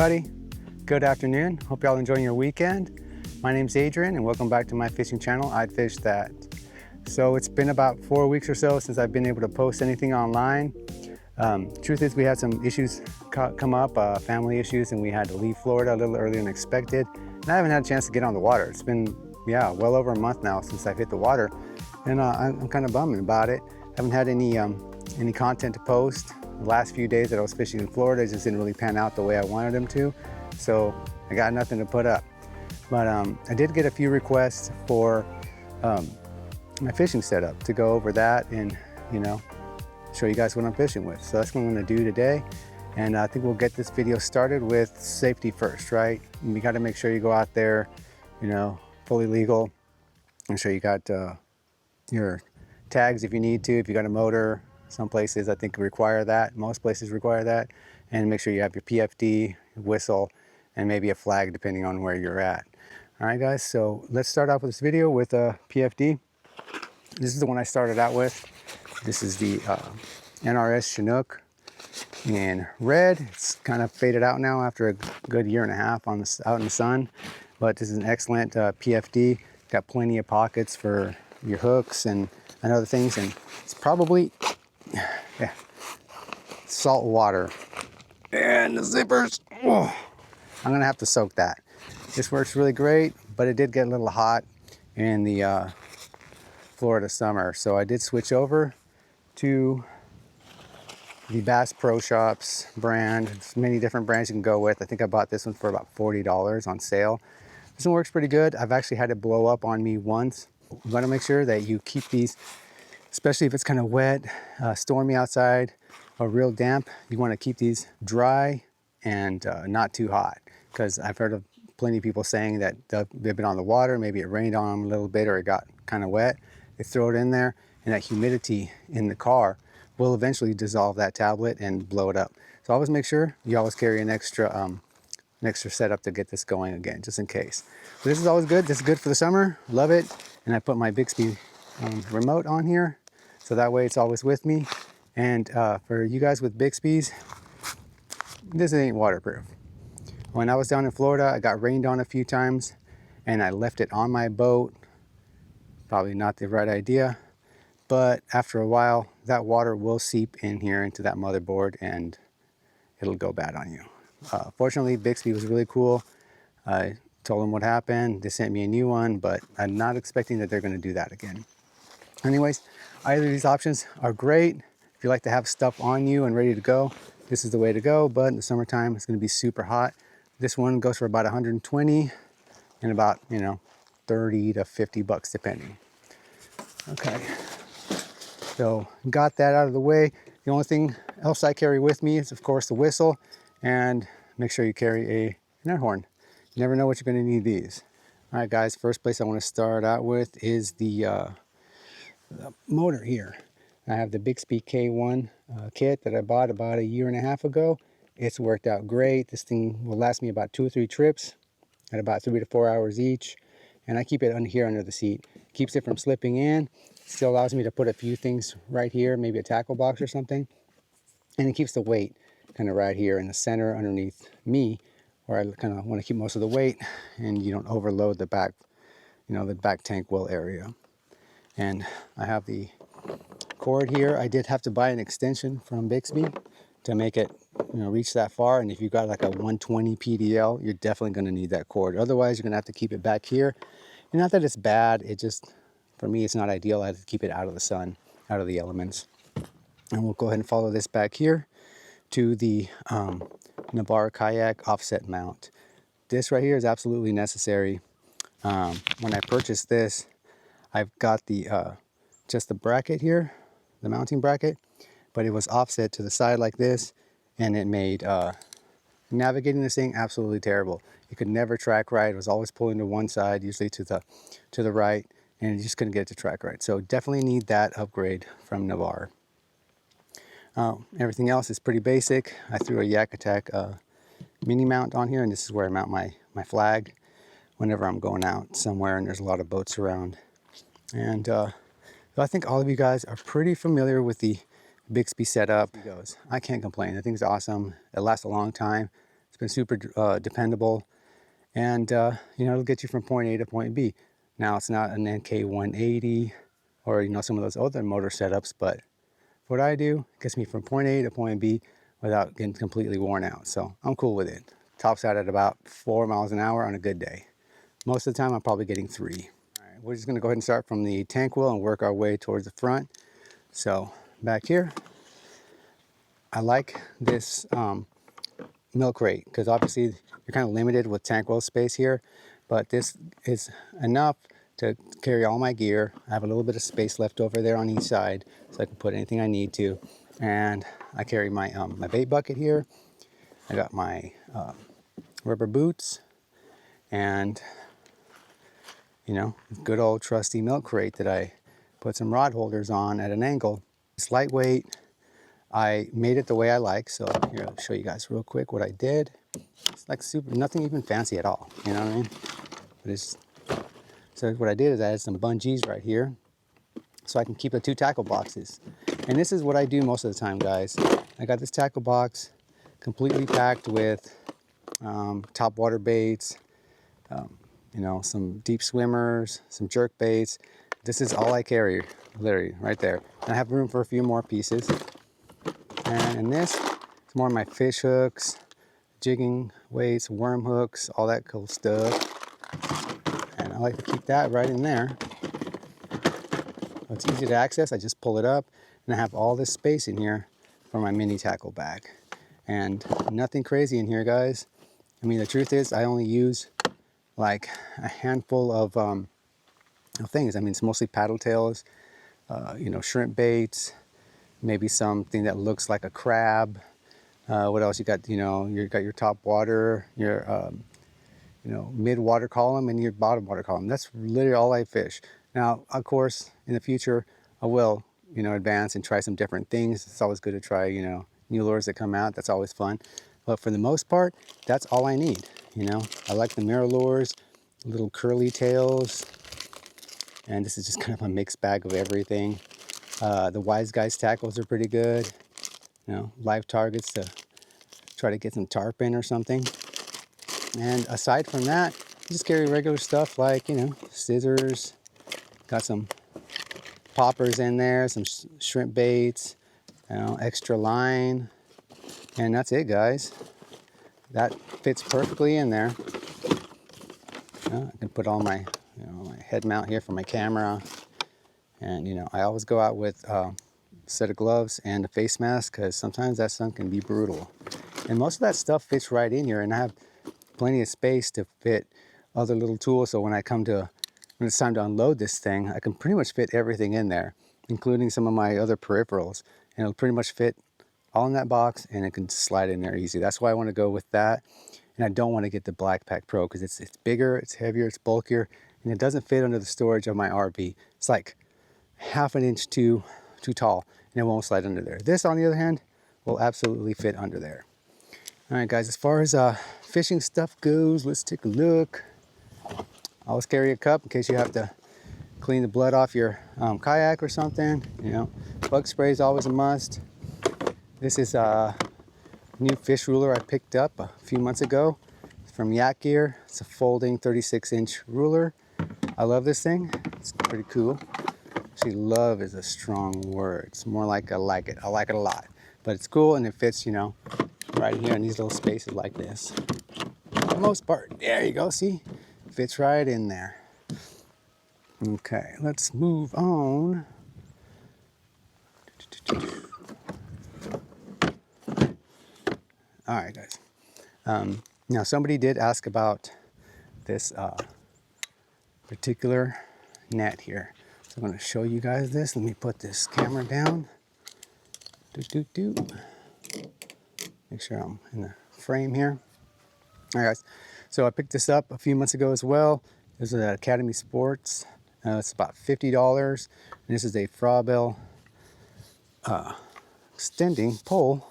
everybody. Good afternoon. Hope y'all enjoying your weekend. My name's Adrian and welcome back to my fishing channel, I'd Fish That. So it's been about 4 weeks or so since I've been able to post anything online. Truth is we had some issues come up, family issues, and we had to leave Florida a little earlier than expected. And I haven't had a chance to get on the water. It's been, well over a month now since I've hit the water. And I'm kind of bumming about it. Haven't had any content to post. The last few days that I was fishing in Florida just didn't really pan out the way I wanted them to. So I got nothing to put up. But I did get a few requests for my fishing setup to go over that and, show you guys what I'm fishing with. So that's what I'm gonna do today. And I think we'll get this video started with safety first, right? You gotta make sure you go out there, fully legal. Make sure you got your tags if you need to, if you got a motor. Some places I think require that, most places require that. And make sure you have your PFD, whistle, and maybe a flag depending on where you're at. All right guys, so let's start off with this video with a PFD. This is the one I started out with. This is the NRS Chinook in red. It's kind of faded out now after a good year and a half out in the sun. But this is an excellent PFD. Got plenty of pockets for your hooks and other things. And it's probably, salt water. And the zippers, I'm gonna have to soak that. This works really great, but it did get a little hot in the Florida summer. So I did switch over to the Bass Pro Shops brand. There's many different brands you can go with. I think I bought this one for about $40 on sale. This one works pretty good. I've actually had it blow up on me once. You wanna make sure that you keep these, especially if it's kind of wet, stormy outside, or real damp, you wanna keep these dry and not too hot. Because I've heard of plenty of people saying that they've been on the water, maybe it rained on them a little bit or it got kind of wet. They throw it in there and that humidity in the car will eventually dissolve that tablet and blow it up. So always make sure you always carry an extra setup to get this going again, just in case. So this is always good. This is good for the summer. Love it. And I put my Bixby remote on here, so that way it's always with me. And for you guys with Bixby's, this ain't waterproof. When I was down in Florida, I got rained on a few times and I left it on my boat. Probably not the right idea, but after a while, that water will seep in here into that motherboard and it'll go bad on you. Fortunately, Bixby was really cool. I told them what happened. They sent me a new one, but I'm not expecting that they're gonna do that again. Anyways, either of these options are great. If you like to have stuff on you and ready to go, this is the way to go, but in the summertime, it's gonna be super hot. This one goes for about 120 and about, 30 to 50 bucks depending. Okay, so got that out of the way. The only thing else I carry with me is of course the whistle, and make sure you carry an air horn. You never know what you're gonna need these. All right guys, first place I wanna start out with is the motor here. I have the Bixby K1 kit that I bought about a year and a half ago. It's worked out great. This thing will last me about 2 or 3 trips at about 3 to 4 hours each. And I keep it here under the seat. Keeps it from slipping in. Still allows me to put a few things right here, maybe a tackle box or something. And it keeps the weight kind of right here in the center underneath me, where I kind of want to keep most of the weight and you don't overload the back, the back tank well area. And I have the cord here. I did have to buy an extension from Bixby to make it reach that far. And if you've got like a 120 PDL, you're definitely going to need that cord. Otherwise, you're going to have to keep it back here. And not that it's bad, it just, for me, it's not ideal. I have to keep it out of the sun, out of the elements. And we'll go ahead and follow this back here to the Navarre Kayak offset mount. This right here is absolutely necessary. When I purchased this, I've got the just the bracket here, the mounting bracket, but it was offset to the side like this, and it made navigating this thing absolutely terrible. It could never track right. It was always pulling to one side, usually to the right, and you just couldn't get it to track right. So definitely need that upgrade from Navarre. Everything else is pretty basic. I threw a Yak Attack mini mount on here, and this is where I mount my flag whenever I'm going out somewhere and there's a lot of boats around. And I think all of you guys are pretty familiar with the Bixby setup. I can't complain. The thing's awesome. It lasts a long time. It's been super dependable, and you know, it'll get you from point A to point B. Now it's not an NK180 or, you know, some of those other motor setups, but what I do gets me from point A to point B without getting completely worn out. So I'm cool with it. Tops out at about 4 miles an hour on a good day. Most of the time I'm probably getting 3. All right, we're just gonna go ahead and start from the tank wheel and work our way towards the front. So back here, I like this milk crate because obviously you're kind of limited with tank wheel space here, but this is enough to carry all my gear. I have a little bit of space left over there on each side, so I can put anything I need to. And I carry my my bait bucket here. I got my rubber boots, and you know, good old trusty milk crate that I put some rod holders on at an angle. It's lightweight. I made it the way I like, so here I'll show you guys real quick what I did. It's like super, nothing even fancy at all, you know what I mean? But it's, so what I did is I added some bungees right here so I can keep the 2 tackle boxes. And this is what I do most of the time, guys. I got this tackle box completely packed with top water baits, you know, some deep swimmers, some jerk baits. This is all I carry, literally right there. And I have room for a few more pieces. And in this, it's more of my fish hooks, jigging weights, worm hooks, all that cool stuff. And I like to keep that right in there. It's easy to access. I just pull it up, and I have all this space in here for my mini tackle bag. And nothing crazy in here, guys. I mean, the truth is I only use like a handful of things. I mean, it's mostly paddle tails, you know, shrimp baits, maybe something that looks like a crab. What else you got? You know, you got your top water, your you know, mid water column, and your bottom water column. That's literally all I fish. Now, of course, in the future, I will, you know, advance and try some different things. It's always good to try, you know, new lures that come out. That's always fun. But for the most part, that's all I need. You know, I like the mirror lures, little curly tails, and this is just kind of a mixed bag of everything. The Wise Guys tackles are pretty good. You know, live targets to try to get some tarpon or something. And aside from that, just carry regular stuff like, you know, scissors, got some poppers in there, some shrimp baits, you know, extra line, and that's it, guys. That fits perfectly in there. You know, I can put all my, you know, my head mount here for my camera, and you know, I always go out with a set of gloves and a face mask because sometimes that sun can be brutal. And most of that stuff fits right in here, and I have plenty of space to fit other little tools, so when it's time to unload this thing, I can pretty much fit everything in there, including some of my other peripherals, and it'll pretty much fit all in that box, and it can slide in there easy. That's why I want to go with that, and I don't want to get the Black Pack Pro because it's bigger, it's heavier, it's bulkier, and it doesn't fit under the storage of my RV. It's like half an inch too tall, and it won't slide under there. This, on the other hand, will absolutely fit under there. All right, guys, as far as fishing stuff goes, let's take a look. Always carry a cup in case you have to clean the blood off your kayak or something. You know, bug spray is always a must. This is a new fish ruler I picked up a few months ago from Yak Gear. It's a folding 36-inch ruler. I love this thing. It's pretty cool. Actually, love is a strong word. It's more like I like it. I like it a lot. But it's cool, and it fits, you know, right here in these little spaces like this. For the most part, there you go, see? Fits right in there. Okay, let's move on. All right, guys. Now, somebody did ask about this particular net here. So I'm going to show you guys this. Let me put this camera down. Make sure I'm in the frame here. All right, guys. So I picked this up a few months ago as well. This is at Academy Sports. It's about $50. And this is a Frobel extending pole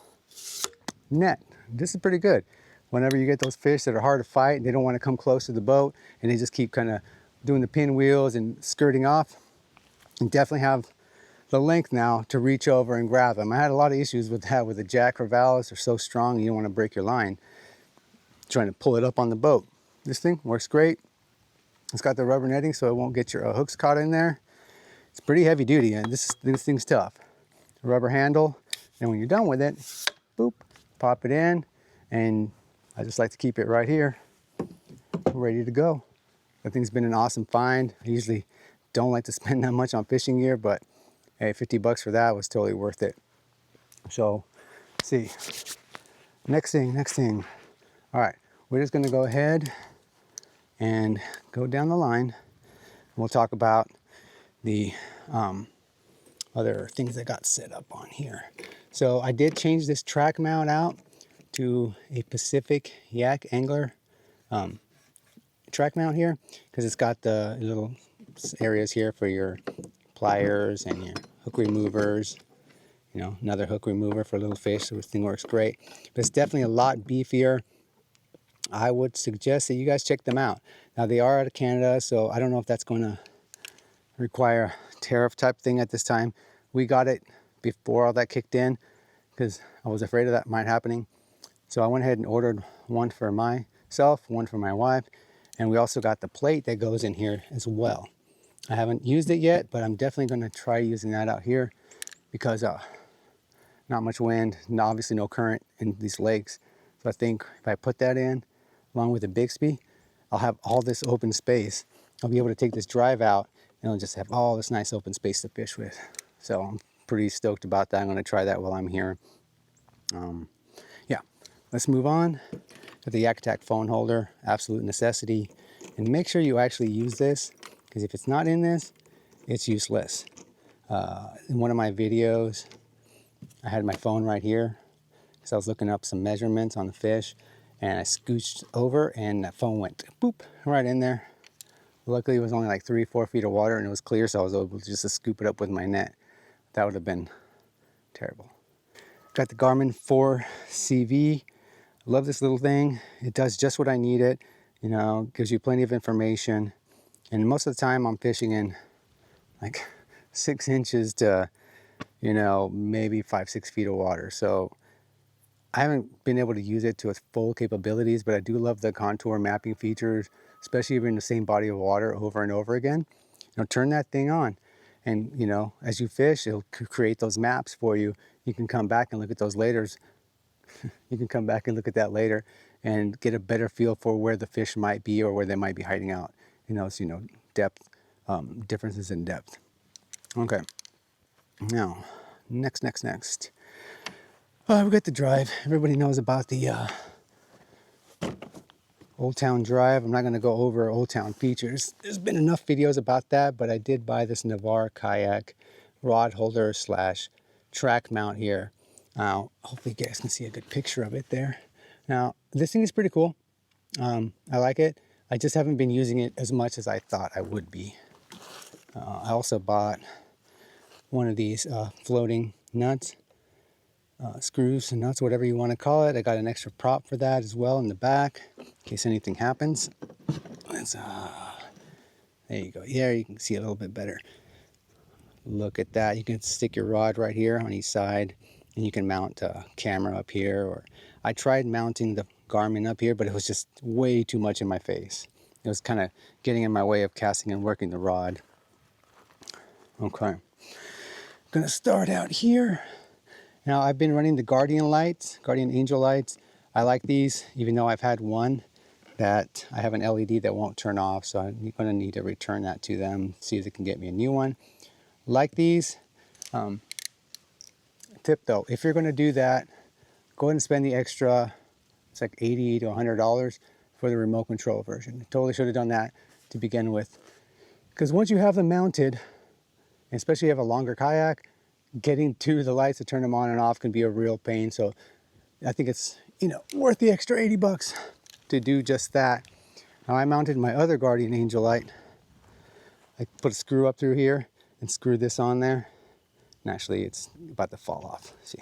net. This is pretty good. Whenever you get those fish that are hard to fight and they don't want to come close to the boat and they just keep kind of doing the pinwheels and skirting off, you definitely have the length now to reach over and grab them. I had a lot of issues with that with the Jack Crevalles. They're so strong you don't want to break your line. trying to pull it up on the boat. This thing works great. It's got the rubber netting so it won't get your hooks caught in there. It's pretty heavy duty, and this thing's tough. Rubber handle, and when you're done with it, boop, pop it in, and I just like to keep it right here, ready to go. That thing's been an awesome find. I usually don't like to spend that much on fishing gear, but hey, 50 bucks for that was totally worth it. So, let's see. Next thing. All right, we're just gonna go ahead and go down the line. We'll talk about the other things that got set up on here. So I did change this track mount out to a Pacific Yak Angler track mount here, because it's got the little areas here for your pliers and your hook removers. You know, another hook remover for little fish, so this thing works great. But it's definitely a lot beefier. I would suggest that you guys check them out. Now they are out of Canada, so I don't know if that's going to require a tariff type thing at this time. We got it before all that kicked in because I was afraid of that might happening. So I went ahead and ordered one for myself, one for my wife, and we also got the plate that goes in here as well. I haven't used it yet, but I'm definitely going to try using that out here because not much wind, and obviously no current in these lakes. So I think if I put that in along with the Bixby, I'll have all this open space. I'll be able to take this drive out and I'll just have all this nice open space to fish with. So I'm pretty stoked about that. I'm going to try that while I'm here. Yeah, let's move on to the Yak Attack phone holder, absolute necessity. And make sure you actually use this, because if it's not in this, it's useless. In one of my videos, I had my phone right here because I was looking up some measurements on the fish, and I scooched over and that phone went boop right in there. Luckily it was only like 3-4 feet of water and it was clear, so I was able just to scoop it up with my net. That would have been terrible. Got the Garmin 4CV. Love this little thing. It does just what I need it. You know, gives you plenty of information. And most of the time I'm fishing in like 6 inches to, you know, maybe 5-6 feet of water. So I haven't been able to use it to its full capabilities, but I do love the contour mapping features, especially if you're in the same body of water over and over again. You know, turn that thing on, and you know, as you fish, it'll create those maps for you. You can come back and look at those later. You can come back and look at that later and get a better feel for where the fish might be or where they might be hiding out. You know, so, you know, depth, differences in depth. Okay. Now, next. We got the drive. Everybody knows about the Old Town Drive. I'm not going to go over Old Town features. There's been enough videos about that, but I did buy this Navarre Kayak rod holder / track mount here. Now, hopefully you guys can see a good picture of it there. Now, this thing is pretty cool. I like it. I just haven't been using it as much as I thought I would be. I also bought one of these floating nuts. Screws and nuts, whatever you want to call it. I got an extra prop for that as well in the back in case anything happens. Let's, there you go. Yeah, you can see a little bit better. Look at that. You can stick your rod right here on each side, and you can mount a camera up here. Or I tried mounting the Garmin up here, but it was just way too much in my face. It was kind of getting in my way of casting and working the rod. Okay, I'm gonna start out here. Now I've been running the Guardian lights, Guardian Angel lights. I like these, even though I've had one that I have an LED that won't turn off, so I'm going to need to return that to them, see if they can get me a new one. Like these. Tip though, if you're going to do that, go ahead and spend the extra, it's like $80 to $100 for the remote control version. I totally should have done that to begin with. Because once you have them mounted, especially if you have a longer kayak, getting to the lights to turn them on and off can be a real pain. So I think it's, you know, worth the extra 80 bucks to do just that. Now I mounted my other Guardian Angel light. I put a screw up through here and screwed this on there. And actually it's about to fall off. See.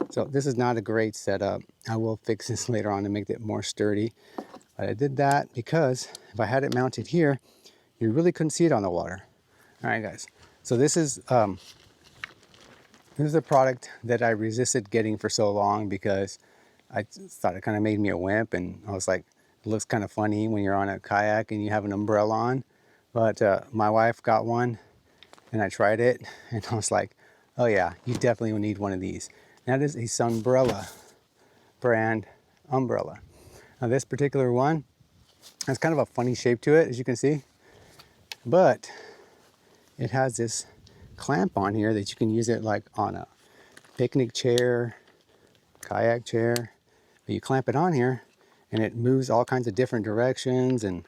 So this is not a great setup. I will fix this later on to make it more sturdy. But I did that because if I had it mounted here, you really couldn't see it on the water. All right, guys. So this is a product that I resisted getting for so long because I just thought it kind of made me a wimp, and I was like, it looks kind of funny when you're on a kayak and you have an umbrella on. But my wife got one, and I tried it, and I was like, oh yeah, you definitely will need one of these. That is a Sunbrella brand umbrella. Now this particular one has kind of a funny shape to it, as you can see, but it has this clamp on here that you can use it like on a picnic chair, kayak chair. But you clamp it on here and it moves all kinds of different directions and,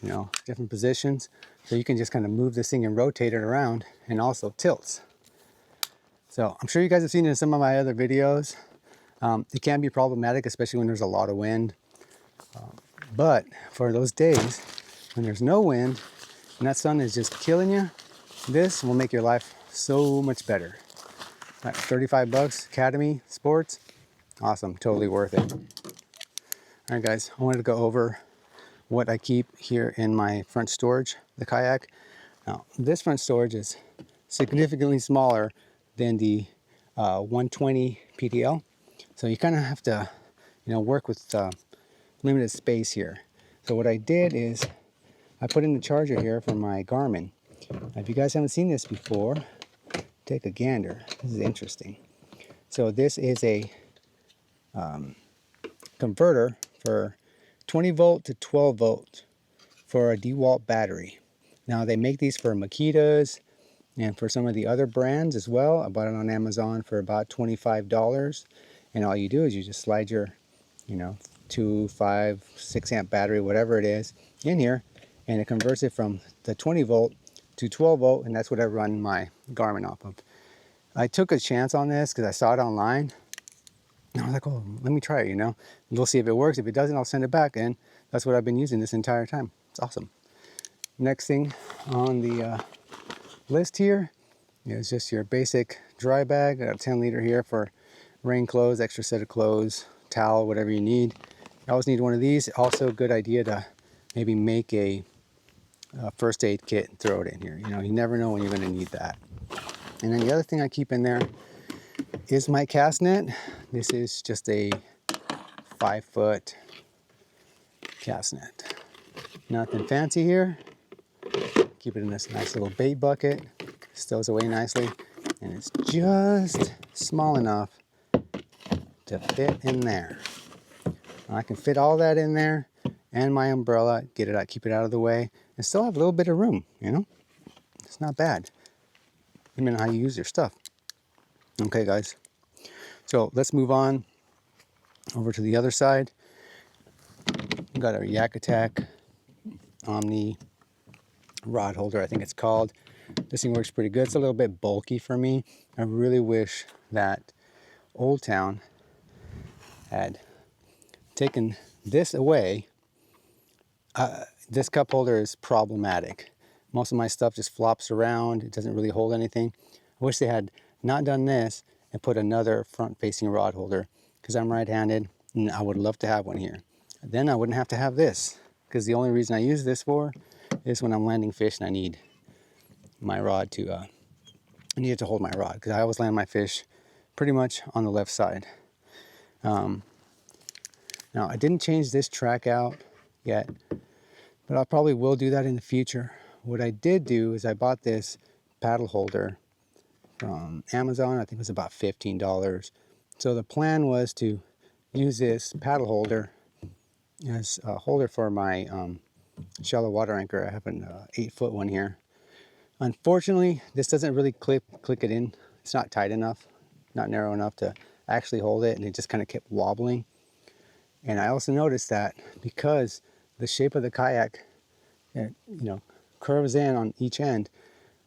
you know, different positions. So you can just kind of move this thing and rotate it around, and also tilts. So I'm sure you guys have seen it in some of my other videos. It can be problematic, especially when there's a lot of wind. But for those days when there's no wind and that sun is just killing you, this will make your life so much better. Like $35 Academy Sports, awesome, totally worth it. All right guys, I wanted to go over what I keep here in my front storage, the kayak. Now this front storage is significantly smaller than the 120 PDL, so you kind of have to, you know, work with limited space here. So what I did is I put in the charger here for my Garmin. Now, if you guys haven't seen this before, take a gander. This is interesting. So this is a converter for 20 volt to 12 volt for a DeWalt battery. Now they make these for Makitas and for some of the other brands as well. I bought it on Amazon for about $25. And all you do is you just slide your, you know, 2, 5, 6 amp battery, whatever it is, in here, and it converts it from the 20 volt to 12 volt, and that's what I run my Garmin off of. I took a chance on this because I saw it online, and I was like, oh, let me try it, you know. We'll see if it works. If it doesn't, I'll send it back, and that's what I've been using this entire time. It's awesome. Next thing on the list here is just your basic dry bag. I got a 10 liter here for rain clothes, extra set of clothes, towel, whatever you need. You always need one of these. Also a good idea to maybe make a first aid kit and throw it in here. You know, you never know when you're going to need that. And then the other thing I keep in there is my cast net. This is just a 5-foot cast net. Nothing fancy here. Keep it in this nice little bait bucket. Stows away nicely. And it's just small enough to fit in there. I can fit all that in there and my umbrella, get it out, keep it out of the way, and still have a little bit of room, you know? It's not bad. Depending on how you use your stuff. Okay, guys. So let's move on over to the other side. We've got our Yak Attack Omni rod holder, I think it's called. This thing works pretty good. It's a little bit bulky for me. I really wish that Old Town had taken this away. This cup holder is problematic. Most of my stuff just flops around. It doesn't really hold anything. I wish they had not done this and put another front-facing rod holder, because I'm right-handed and I would love to have one here. Then I wouldn't have to have this, because the only reason I use this for is when I'm landing fish and I need my rod to, I need it to hold my rod, because I always land my fish pretty much on the left side. Now, I didn't change this track out yet, but I probably will do that in the future. What I did do is I bought this paddle holder from Amazon. I think it was about $15. So the plan was to use this paddle holder as a holder for my shallow water anchor. I have an 8-foot one here. Unfortunately, this doesn't really click it in. It's not tight enough, not narrow enough to actually hold it, and it just kind of kept wobbling. And I also noticed that because the shape of the kayak, you know, curves in on each end,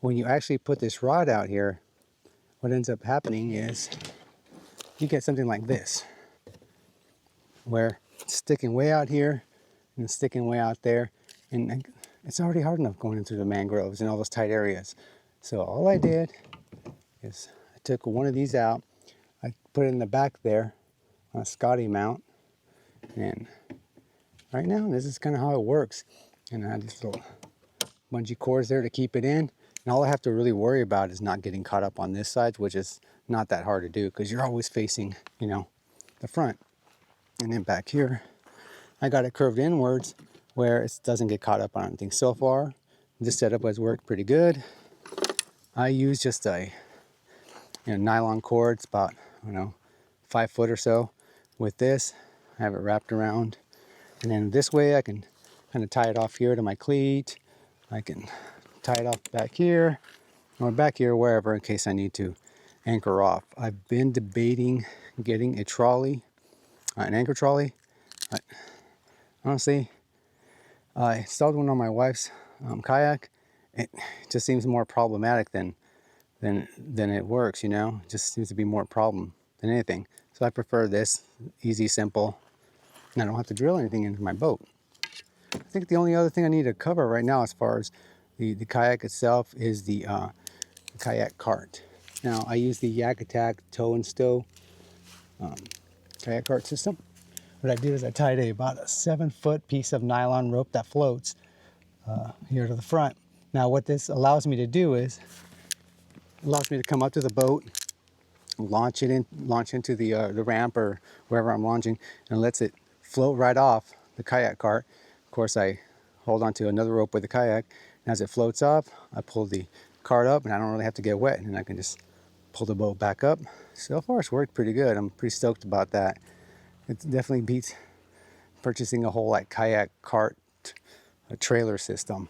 when you actually put this rod out here, what ends up happening is you get something like this, where it's sticking way out here and sticking way out there, and it's already hard enough going into the mangroves and all those tight areas. So all I did is I took one of these out, I put it in the back there on a Scotty mount, and right now this is kind of how it works. And I have these little bungee cords there to keep it in, and all I have to really worry about is not getting caught up on this side, which is not that hard to do because you're always facing, you know, the front. And then back here, I got it curved inwards where it doesn't get caught up on anything. So far, this setup has worked pretty good. I use just a nylon cord. It's about 5 foot or so. With this, I have it wrapped around, and then this way I can kind of tie it off here to my cleat. I can tie it off back here or back here, wherever, in case I need to anchor off. I've been debating getting a trolley, an anchor trolley. Honestly, I installed one on my wife's kayak. It just seems more problematic than it works, It just seems to be more problem than anything. So I prefer this, easy, simple, and I don't have to drill anything into my boat. I think the only other thing I need to cover right now as far as the kayak itself is the kayak cart. Now I use the Yak Attack tow and stow kayak cart system. What I did is I tied about a 7-foot piece of nylon rope that floats here to the front. Now what this allows me to do is, allows me to come up to the boat, launch into the ramp or wherever I'm launching, and lets it float right off the kayak cart. Of course, I hold onto another rope with the kayak, and as it floats off, I pull the cart up, and I don't really have to get wet, and I can just pull the boat back up. So far, it's worked pretty good. I'm pretty stoked about that. It definitely beats purchasing a whole kayak cart, a trailer system.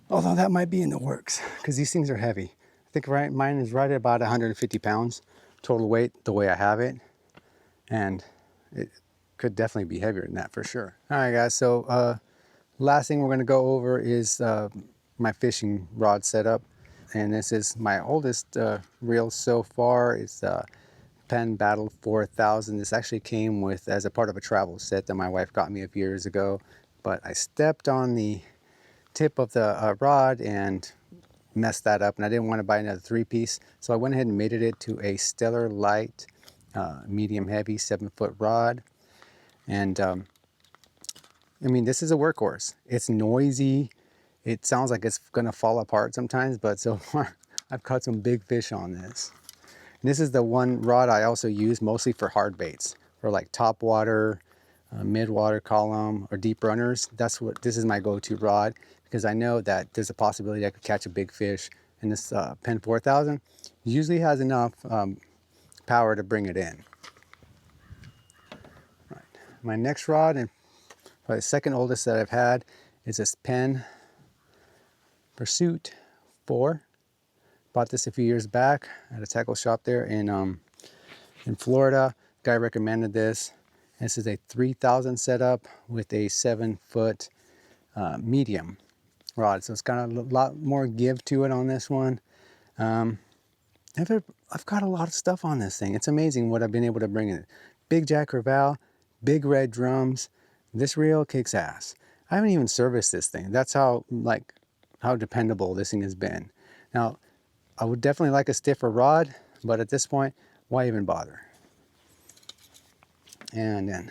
Although that might be in the works, because these things are heavy. I think mine is right at about 150 pounds total weight, the way I have it. And it could definitely be heavier than that for sure. All right, guys, so last thing we're going to go over is my fishing rod setup. And this is my oldest reel so far. It's Penn Battle 4000. This actually came with as a part of a travel set that my wife got me a few years ago. But I stepped on the tip of the rod and messed that up, and I didn't want to buy another 3-piece, so I went ahead and mated it to a Stellar Light medium heavy 7-foot rod. And I mean, this is a workhorse. It's noisy, it sounds like it's gonna fall apart sometimes, but so far I've caught some big fish on this. And this is the one rod I also use mostly for hard baits, for like top water, mid-water column, or deep runners. This is my go-to rod, because I know that there's a possibility I could catch a big fish, and this Penn 4000 usually has enough power to bring it in. Right. My next rod, and probably the second oldest that I've had, is this Penn Pursuit 4. Bought this a few years back at a tackle shop there in Florida. Guy recommended this. This is a 3000 setup with a 7-foot medium rod, so it's got a lot more give to it on this one. I've got a lot of stuff on this thing. It's amazing what I've been able to bring in. Big Jack Crevalle, big red drums. This reel kicks ass. I haven't even serviced this thing. That's how dependable this thing has been. Now, I would definitely like a stiffer rod, but at this point, why even bother? And then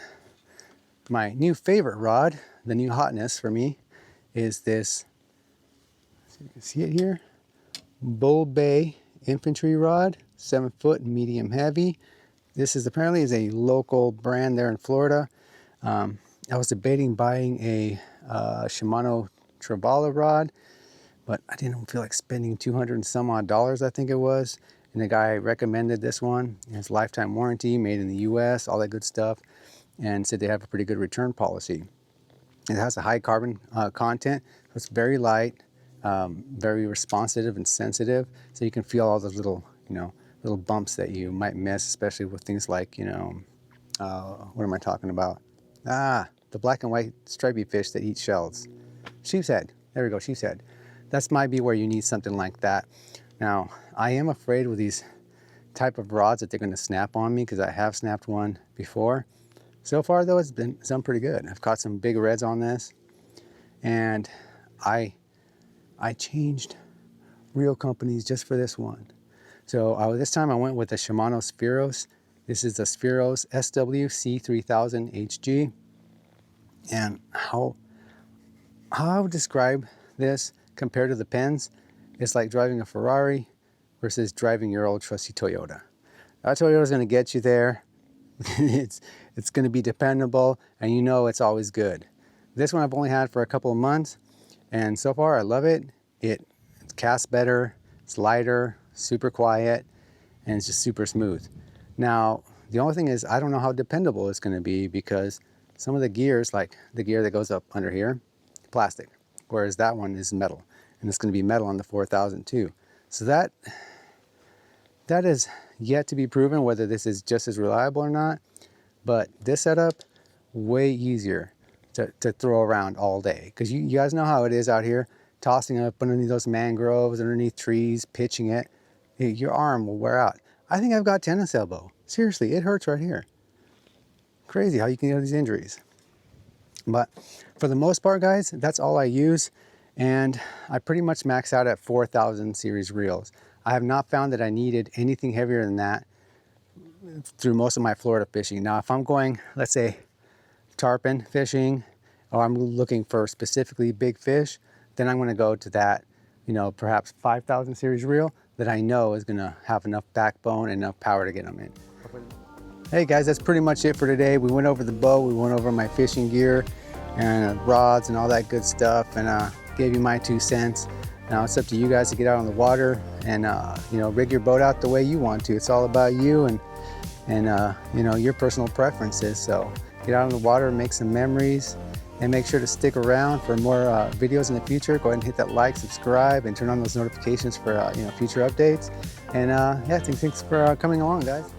my new favorite rod, the new hotness for me, is this, you can see it here, Bull Bay infantry rod, 7-foot, medium heavy. This is apparently a local brand there in Florida. I was debating buying a Shimano Trevally rod, but I didn't feel like spending $200 and some odd, I think it was. And the guy recommended this one. It has lifetime warranty, made in the US, all that good stuff, and said they have a pretty good return policy. It has a high carbon content, so it's very light, very responsive and sensitive, so you can feel all those little bumps that you might miss, especially with things like, what am I talking about? The black and white stripy fish that eat shells. Sheep's head. There we go, sheep's head. That might be where you need something like that. Now, I am afraid with these type of rods that they're going to snap on me, because I have snapped one before. So far, though, it's done pretty good. I've caught some big reds on this, and I changed reel companies just for this one. So this time I went with the Shimano Spheros. This is the Spheros SWC3000 HG. And how I would describe this compared to the Penns, it's like driving a Ferrari versus driving your old trusty Toyota. Our Toyota is going to get you there. It's it's going to be dependable, and you know it's always good. This one I've only had for a couple of months, and so far I love it. It casts better, it's lighter, super quiet, and it's just super smooth. Now, the only thing is I don't know how dependable it's going to be, because some of the gears, like the gear that goes up under here, plastic, whereas that one is metal, and it's going to be metal on the 4000 too. So that is yet to be proven whether this is just as reliable or not. But this setup, way easier to throw around all day, because you guys know how it is out here, tossing up underneath those mangroves, underneath trees, pitching it. Your arm will wear out. I think I've got tennis elbow. Seriously, it hurts right here. Crazy how you can get these injuries. But for the most part, guys, that's all I use. And I pretty much max out at 4000 series reels. I have not found that I needed anything heavier than that through most of my Florida fishing. Now, if I'm going, let's say, tarpon fishing, or I'm looking for specifically big fish, then I'm going to go to that, perhaps 5000 series reel that I know is going to have enough backbone and enough power to get them in. Hey guys, that's pretty much it for today. We went over the boat, we went over my fishing gear and rods and all that good stuff, and gave you my 2 cents. Now it's up to you guys to get out on the water and rig your boat out the way you want to. It's all about you and your personal preferences. So get out on the water, make some memories, and make sure to stick around for more videos in the future. Go ahead and hit that like, subscribe, and turn on those notifications for future updates. And yeah, thanks for coming along, guys.